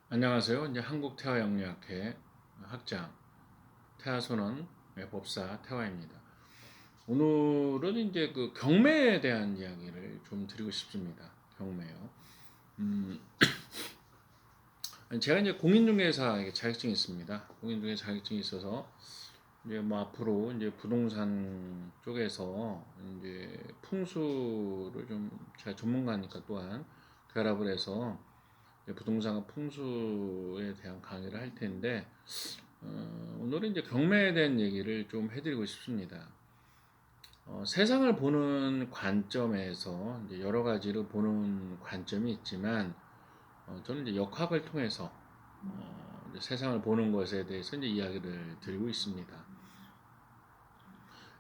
안녕하세요. 이제 한국태화영리학회 학장 태화선언 법사 태화입니다. 오늘은 이제 그 경매에 대한 이야기를 좀 드리고 싶습니다. 경매요. 음, 제가 이제 공인중개사 자격증이 있습니다. 공인중개사 자격증이 있어서 이제 뭐 앞으로 이제 부동산 쪽에서 이제 풍수를 좀 제가 전문가니까 또한 결합을 해서 부동산 풍수에 대한 강의를 할 텐데 오늘은 이제 경매에 대한 얘기를 좀 해드리고 싶습니다. 세상을 보는 관점에서 이제 여러 가지로 보는 관점이 있지만 저는 이제 역학을 통해서 이제 세상을 보는 것에 대해서 이제 이야기를 드리고 있습니다.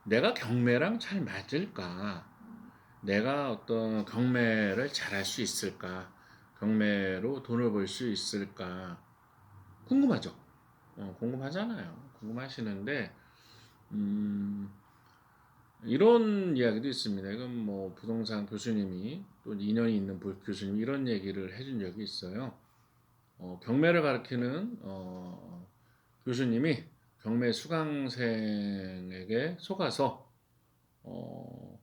내가 경매랑 잘 맞을까? 내가 어떤 경매를 잘할 수 있을까? 경매로 돈을 벌 수 있을까? 궁금하죠? 궁금하잖아요. 궁금하시는데 음, 이런 이야기도 있습니다. 이건 뭐 부동산 교수님이 또 인연이 있는 교수님이 이런 얘기를 해준 적이 있어요. 경매를 가르치는 교수님이 경매 수강생에게 속아서 어,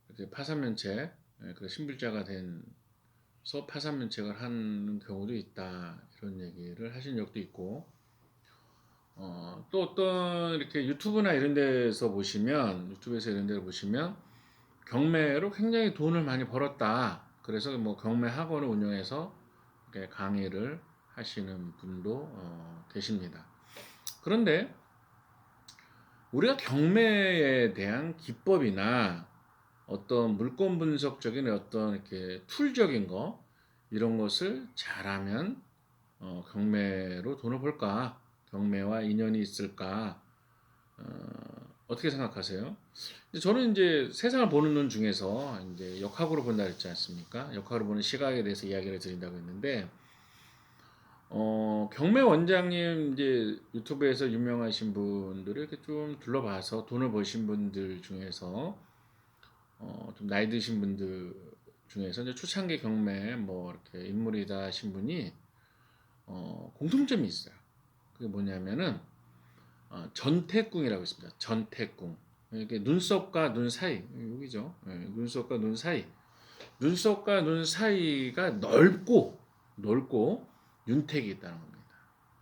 이렇게 파산면책, 그 신불자가 된서 파산면책을 하는 경우도 있다. 이런 얘기를 하신 적도 있고 또 어떤 이렇게 유튜브나 이런 데서 보시면 유튜브에서 이런 데를 보시면 경매로 굉장히 돈을 많이 벌었다. 그래서 뭐 경매 학원을 운영해서 이렇게 강의를 하시는 분도 계십니다. 그런데 우리가 경매에 대한 기법이나 어떤 물건 분석적인 어떤 이렇게 툴적인 거 이런 것을 잘하면 경매로 돈을 벌까? 경매와 인연이 있을까? 어떻게 생각하세요? 저는 이제 세상을 보는 눈 중에서 이제 역학으로 본다 했지 않습니까? 역학으로 보는 시각에 대해서 이야기를 드린다고 했는데, 경매 원장님 이제 유튜브에서 유명하신 분들을 이렇게 좀 둘러봐서 돈을 버신 분들 중에서, 좀 나이 드신 분들 중에서 이제 초창기 경매 뭐 이렇게 인물이다 하신 분이, 공통점이 있어요. 그게 뭐냐면은, 전태궁이라고 있습니다. 전태궁. 이렇게 눈썹과 눈 사이, 여기죠. 예, 눈썹과 눈 사이. 눈썹과 눈 사이가 넓고 윤택이 있다는 겁니다.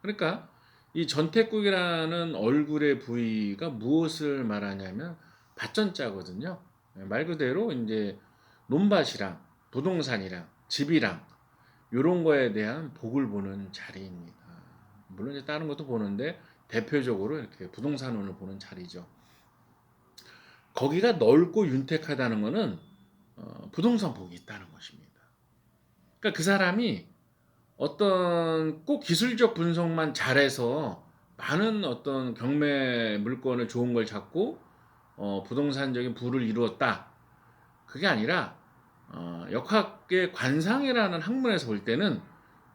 그러니까 이 전태궁이라는 얼굴의 부위가 무엇을 말하냐면 밭전자거든요. 예, 말 그대로 이제 논밭이랑 부동산이랑 집이랑 이런 거에 대한 복을 보는 자리입니다. 물론 이제 다른 것도 보는데 대표적으로 이렇게 부동산운을 보는 자리죠. 거기가 넓고 윤택하다는 것은 부동산 복이 있다는 것입니다. 그러니까 그 사람이 어떤 꼭 기술적 분석만 잘해서 많은 어떤 경매 물건을 좋은 걸 잡고 부동산적인 부를 이루었다. 그게 아니라 역학의 관상이라는 학문에서 볼 때는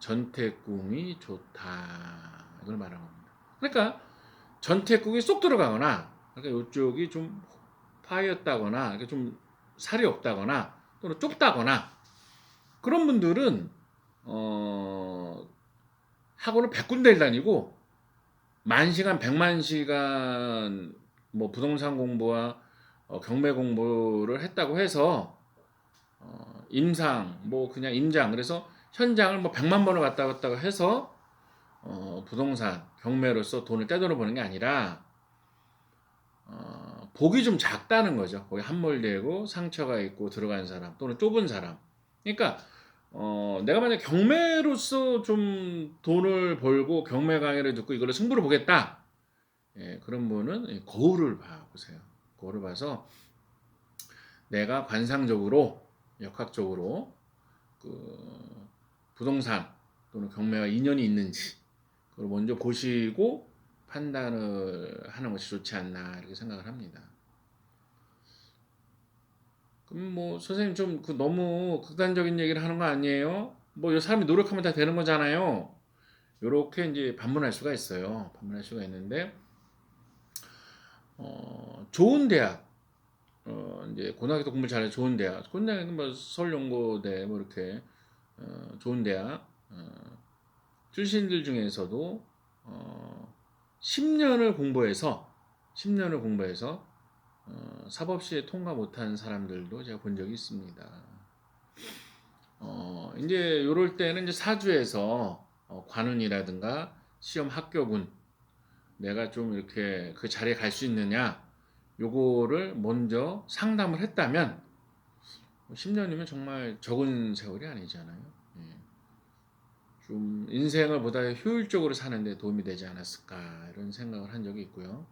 전태궁이 좋다. 이걸 말하는 겁니다. 그러니까 전태궁이 쏙 들어가거나 그러니까 이쪽이 좀 파였다거나 좀 살이 없다거나 또는 좁다거나 그런 분들은 학원을 100군데를 다니고 만 시간, 100만 시간 뭐 부동산 공부와 경매 공부를 했다고 해서 임상 뭐 그냥 임장 그래서 현장을 뭐 100만 번을 왔다 갔다 해서 부동산 경매로서 돈을 떼돈을 버는 게 아니라 복이 좀 작다는 거죠. 거기 함몰되고 상처가 있고 들어간 사람 또는 좁은 사람. 그러니까 내가 만약 경매로서 좀 돈을 벌고 경매 강의를 듣고 이걸로 승부를 보겠다. 예, 그런 분은 거울을 보세요. 거울을 봐서 내가 관상적으로 역학적으로 그 부동산 또는 경매와 인연이 있는지 그걸 먼저 보시고 판단을 하는 것이 좋지 않나 이렇게 생각을 합니다. 그럼 뭐 선생님 좀 너무 극단적인 얘기를 하는 거 아니에요? 뭐 사람이 노력하면 다 되는 거잖아요. 요렇게 이제 반문할 수가 있어요. 반문할 수가 있는데 좋은 대학 이제 고등학교 공부 잘해 좋은 대학 고등학교 뭐 서울연고대 뭐 이렇게 좋은 대학 출신들 중에서도 10년을 공부해서 10년을 공부해서 사법시에 통과 못한 사람들도 제가 본 적이 있습니다. 이제 요럴 때는 이제 사주에서 관운이라든가 시험 합격운 내가 좀 이렇게 그 자리에 갈 수 있느냐 요거를 먼저 상담을 했다면 10년이면 정말 적은 세월이 아니잖아요. 예. 좀 인생을 보다 효율적으로 사는 데 도움이 되지 않았을까 이런 생각을 한 적이 있고요.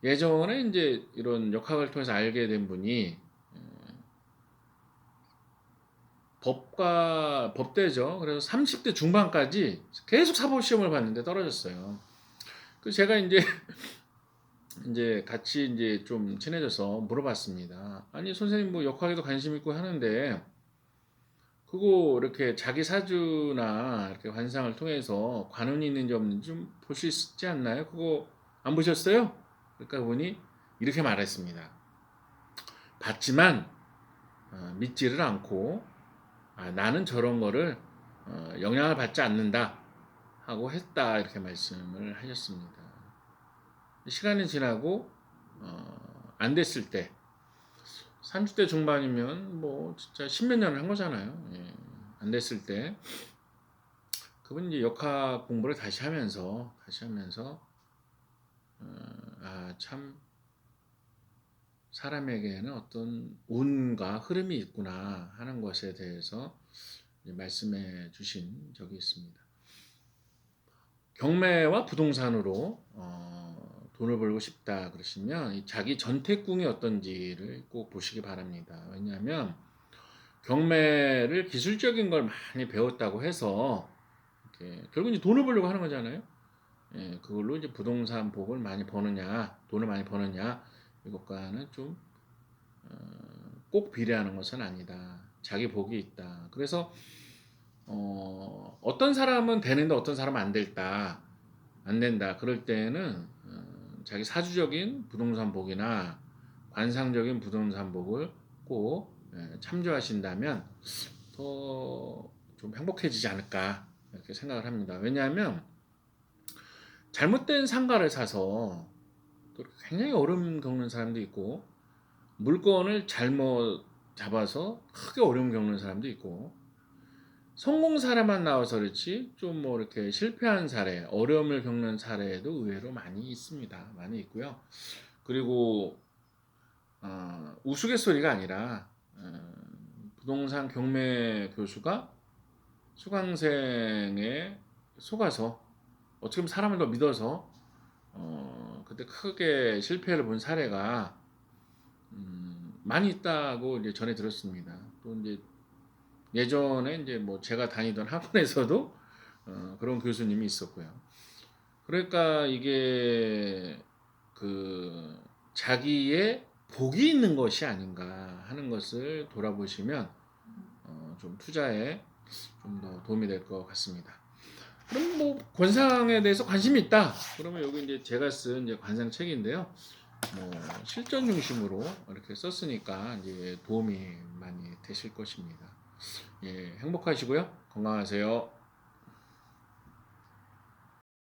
예전에 이제 이런 역학을 통해서 알게 된 분이 법대죠. 그래서 30대 중반까지 계속 사법 시험을 봤는데 떨어졌어요. 그 제가 이제 같이 이제 좀 친해져서 물어봤습니다. 아니 선생님 뭐 역학에도 관심 있고 하는데 그거 이렇게 자기 사주나 이렇게 관상을 통해서 관운이 있는지 없는지 좀 볼 수 있지 않나요? 그거 안 보셨어요? 그러니까 그분이 이렇게 말했습니다. 봤지만 믿지를 않고 나는 저런 거를 영향을 받지 않는다 하고 했다 이렇게 말씀을 하셨습니다. 시간이 지나고 안 됐을 때 30대 중반이면 뭐 진짜 십몇 년을 한 거잖아요. 예, 안 됐을 때 그분 이제 역학 공부를 다시 하면서 참 사람에게는 어떤 운과 흐름이 있구나 하는 것에 대해서 말씀해 주신 적이 있습니다. 경매와 부동산으로 돈을 벌고 싶다 그러시면 자기 전태궁이 어떤지를 꼭 보시기 바랍니다. 왜냐하면 경매를 기술적인 걸 많이 배웠다고 해서 결국 이제 돈을 벌려고 하는 거잖아요. 예, 그걸로 이제 부동산 복을 많이 버느냐, 돈을 많이 버느냐 이것과는 좀 꼭 비례하는 것은 아니다. 자기 복이 있다. 그래서 어떤 사람은 되는데 어떤 사람은 안 된다. 그럴 때는 자기 사주적인 부동산 복이나 관상적인 부동산 복을 꼭 참조하신다면 더 좀 행복해지지 않을까 이렇게 생각을 합니다. 왜냐하면 잘못된 상가를 사서 또 굉장히 어려움 겪는 사람도 있고 물건을 잘못 잡아서 크게 어려움 겪는 사람도 있고 성공 사례만 나와서 그렇지 좀 뭐 이렇게 실패한 사례, 어려움을 겪는 사례도 의외로 많이 있습니다. 많이 있고요. 그리고 우스갯소리가 아니라 부동산 경매 교수가 수강생에 속아서 어떻게 보면 사람을 더 믿어서 그때 크게 실패를 본 사례가 많이 있다고 이제 전해 들었습니다. 또 이제 예전에 이제 뭐 제가 다니던 학원에서도 그런 교수님이 있었고요. 그러니까 이게 그 자기의 복이 있는 것이 아닌가 하는 것을 돌아보시면 좀 투자에 좀 더 도움이 될 것 같습니다. 그럼 뭐 관상에 대해서 관심이 있다. 그러면 여기 이제 제가 쓴 이제 관상 책인데요. 뭐 실전 중심으로 이렇게 썼으니까 이제 도움이 많이 되실 것입니다. 예, 행복하시고요. 건강하세요.